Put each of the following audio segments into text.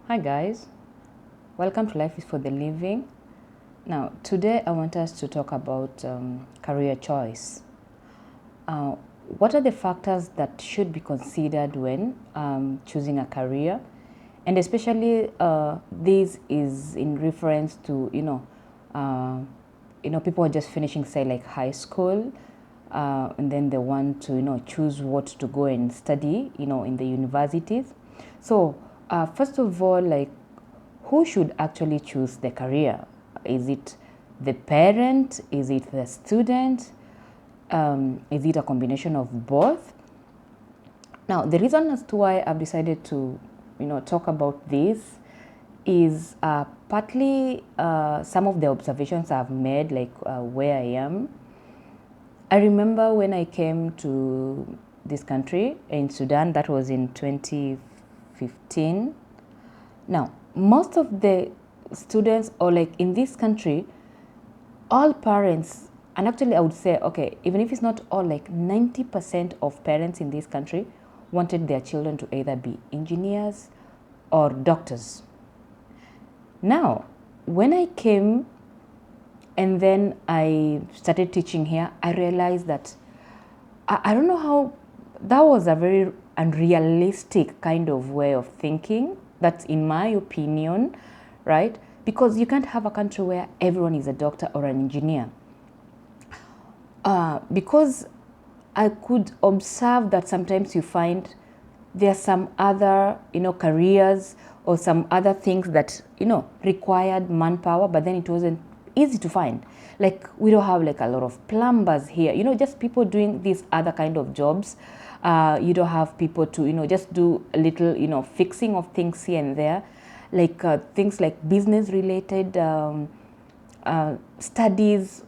Hi guys, welcome to Life is for the Living. Now today I want us to talk about career choice. Uh, what are the factors that should be considered when choosing a career? And especially this is in reference to people are just finishing say like high school and then they want to choose what to go and study in the universities. So first of all, like, who should actually choose the career? Is it the parent? Is it the student? Is it a combination of both? Now, the reason as to why I've decided to, talk about this is partly some of the observations I've made, like where I am. I remember when I came to this country in Sudan, that was in 2015. Now, most of the students, or like in this country, all parents, and actually I would say, okay, even if it's not all, like 90% of parents in this country wanted their children to either be engineers or doctors. Now, when I came and then I started teaching here, I realized that I don't know how, that was a very unrealistic kind of way of thinking. That's in my opinion, right? Because you can't have a country where everyone is a doctor or an engineer. Because I could observe that sometimes you find there are some other, careers or some other things that, required manpower, but then it wasn't easy to find. Like, we don't have like a lot of plumbers here, just people doing these other kind of jobs. You don't have people to, just do a little, fixing of things here and there, like things like business related studies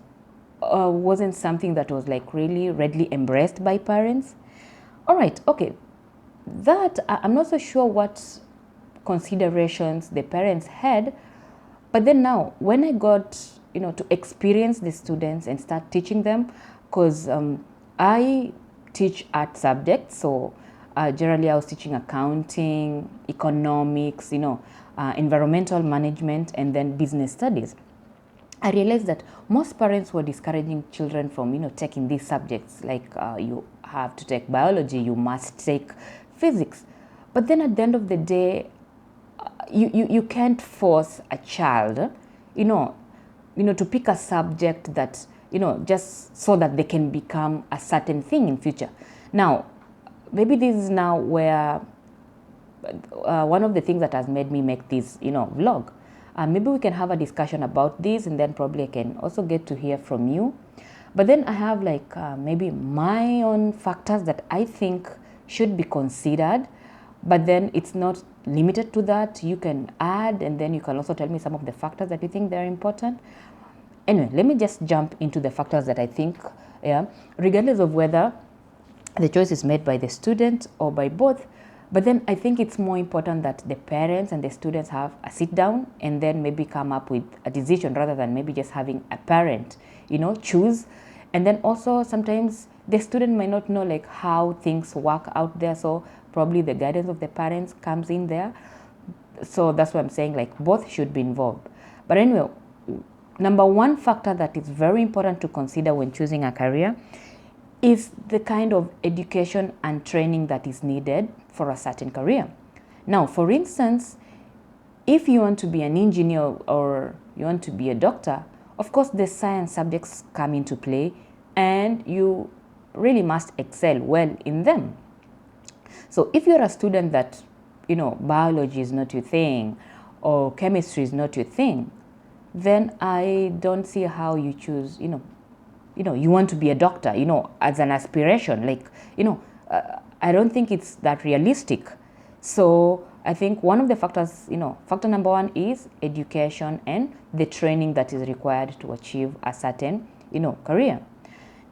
wasn't something that was like really readily embraced by parents. All right, okay, that I'm not so sure what considerations the parents had, but then now when I got to experience the students and start teaching them, because I teach art subjects, so generally I was teaching accounting, economics, environmental management, and then business studies. I realized that most parents were discouraging children from, taking these subjects, like you have to take biology, you must take physics. But then at the end of the day, you can't force a child, to pick a subject that, just so that they can become a certain thing in future. Now, maybe this is now where one of the things that has made me make this, vlog. Maybe we can have a discussion about this, and then probably I can also get to hear from you. But then I have like maybe my own factors that I think should be considered, but then it's not limited to that. You can add, and then you can also tell me some of the factors that you think they're important. Anyway, let me just jump into the factors that I think, regardless of whether the choice is made by the student or by both. But then I think it's more important that the parents and the students have a sit down and then maybe come up with a decision, rather than maybe just having a parent, choose. And then also sometimes the student might not know like how things work out there. So probably the guidance of the parents comes in there. So that's what I'm saying, like both should be involved. But anyway, number one factor that is very important to consider when choosing a career is the kind of education and training that is needed for a certain career. Now, for instance, if you want to be an engineer or you want to be a doctor, of course the science subjects come into play and you really must excel well in them. So if you're a student that, biology is not your thing or chemistry is not your thing, then I don't see how you choose, you want to be a doctor, as an aspiration, like, I don't think it's that realistic. So I think one of the factors, factor number one is education and the training that is required to achieve a certain, career.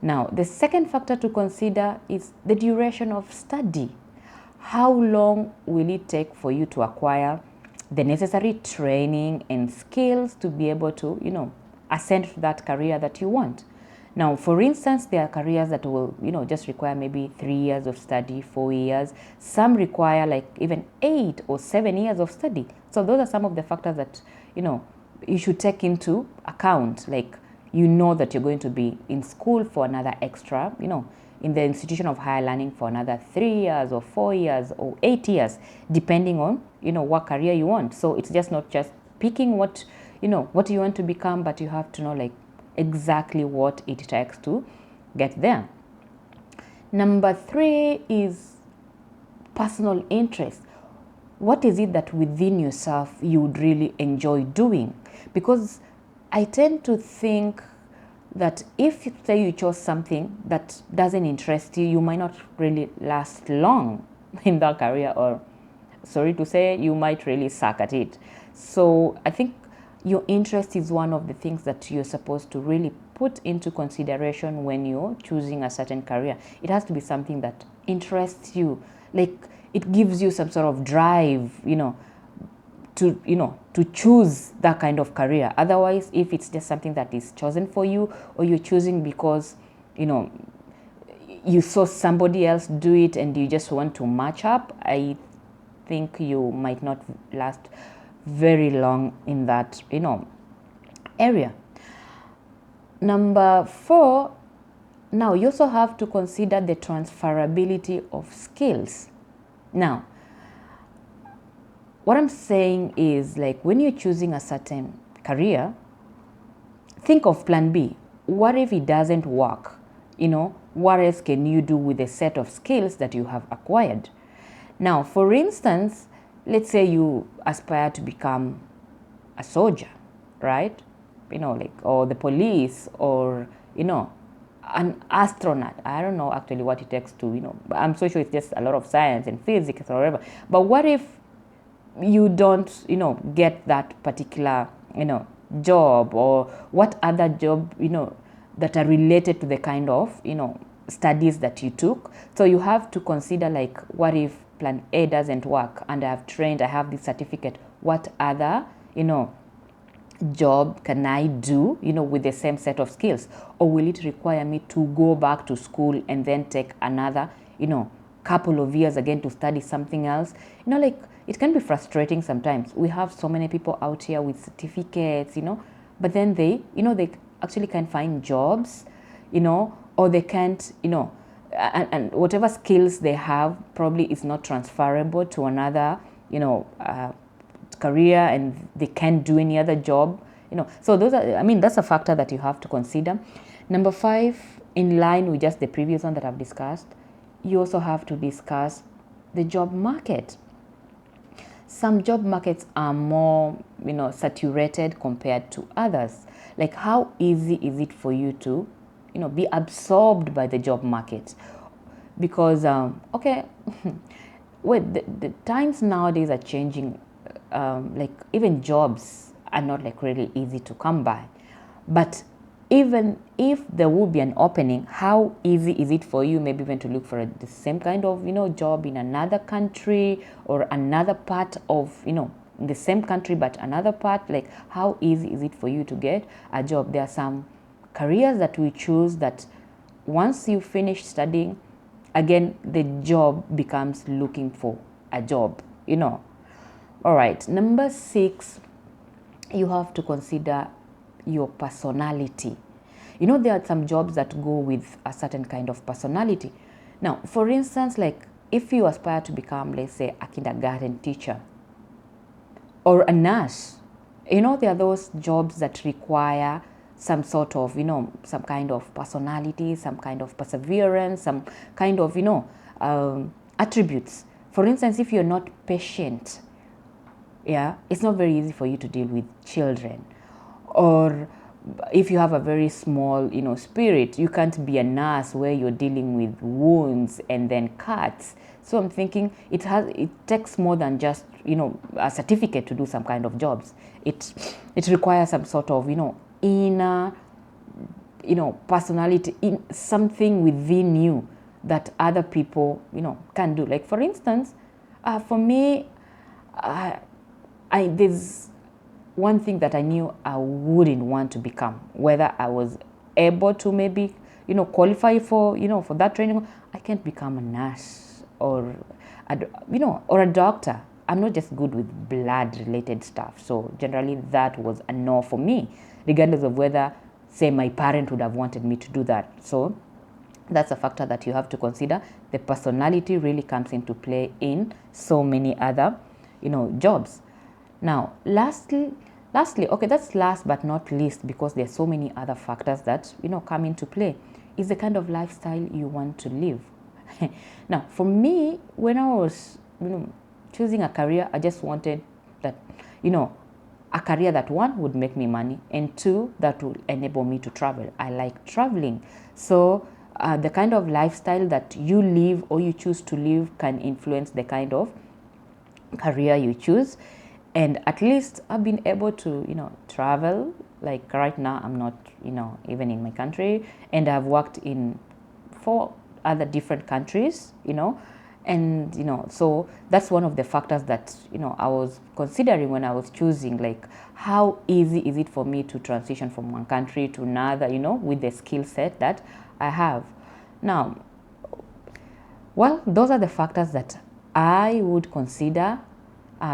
Now, the second factor to consider is the duration of study. How long will it take for you to acquire the necessary training and skills to be able to, ascend to that career that you want? Now, for instance, there are careers that will, just require maybe 3 years of study, 4 years. Some require like even 8 or 7 years of study. So those are some of the factors that, you should take into account. Like, that you're going to be in school for another extra, in the institution of higher learning for another 3 years or 4 years or 8 years, depending on, what career you want. So it's just not just picking what you want to become, but you have to know like exactly what it takes to get there. Number 3 is personal interest. What is it that within yourself you would really enjoy doing? Because I tend to think that if say you chose something that doesn't interest you, you might not really last long in that career, or sorry to say, you might really suck at it. So I think your interest is one of the things that you're supposed to really put into consideration when you're choosing a certain career. It has to be something that interests you, like it gives you some sort of drive, to choose that kind of career. Otherwise, if it's just something that is chosen for you, or you're choosing because you saw somebody else do it and you just want to match up, I think you might not last very long in that area. Number 4, now you also have to consider the transferability of skills. Now, what I'm saying is, like, when you're choosing a certain career, think of plan B. What if it doesn't work? What else can you do with the set of skills that you have acquired? Now, for instance, let's say you aspire to become a soldier, right? Or the police, or, an astronaut. I don't know actually what it takes to, I'm so sure it's just a lot of science and physics or whatever. But what if you don't, get that particular, job, or what other job, that are related to the kind of, studies that you took? So you have to consider, like, what if plan A doesn't work and I have trained, I have this certificate, what other, job can I do, with the same set of skills? Or will it require me to go back to school and then take another, couple of years again to study something else? Like, it can be frustrating sometimes. We have so many people out here with certificates, but then they actually can't find jobs, or they can't, and whatever skills they have probably is not transferable to another, career, and they can't do any other job, So that's a factor that you have to consider. Number 5, in line with just the previous one that I've discussed, you also have to discuss the job market. Some job markets are more, saturated compared to others. Like, how easy is it for you to, be absorbed by the job market? Because, the times nowadays are changing. Like, even jobs are not like really easy to come by. But even if there will be an opening, how easy is it for you maybe even to look for the same kind of, job in another country, or another part of, the same country but another part? Like, how easy is it for you to get a job? There are some careers that we choose that once you finish studying, again, the job becomes looking for a job, All right, number 6, you have to consider your personality. There are some jobs that go with a certain kind of personality. Now, for instance, like, if you aspire to become, let's say, a kindergarten teacher or a nurse, there are those jobs that require some sort of, some kind of personality, some kind of perseverance, some kind of, attributes. For instance, if you're not patient, it's not very easy for you to deal with children. Or if you have a very small, spirit, you can't be a nurse where you're dealing with wounds and then cuts. So I'm thinking it takes more than just, a certificate to do some kind of jobs. It requires some sort of, inner, personality, in something within you that other people, can do. Like, for instance, for me, there's one thing that I knew I wouldn't want to become, whether I was able to maybe, qualify for, for that training. I can't become a nurse or, or a doctor. I'm not just good with blood-related stuff. So generally that was a no for me, regardless of whether, say, my parent would have wanted me to do that. So that's a factor that you have to consider. The personality really comes into play in so many other, jobs. Now, lastly, okay, that's last but not least, because there's so many other factors that, come into play, is the kind of lifestyle you want to live. Now, for me, when I was, choosing a career, I just wanted that, a career that, one, would make me money, and two, that would enable me to travel. I like traveling. So the kind of lifestyle that you live or you choose to live can influence the kind of career you choose. And at least I've been able to, travel. Like right now, I'm not, even in my country, and I've worked in 4 other different countries, and, so that's one of the factors that, I was considering when I was choosing, like, how easy is it for me to transition from one country to another, with the skill set that I have. Now, well, those are the factors that I would consider.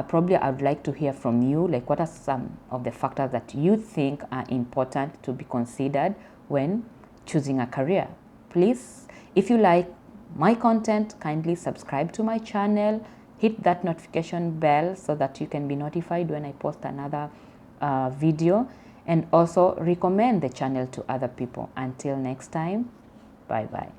Probably I would like to hear from you, like, what are some of the factors that you think are important to be considered when choosing a career? Please, if you like my content, kindly subscribe to my channel, hit that notification bell so that you can be notified when I post another video, and also recommend the channel to other people. Until next time, bye bye.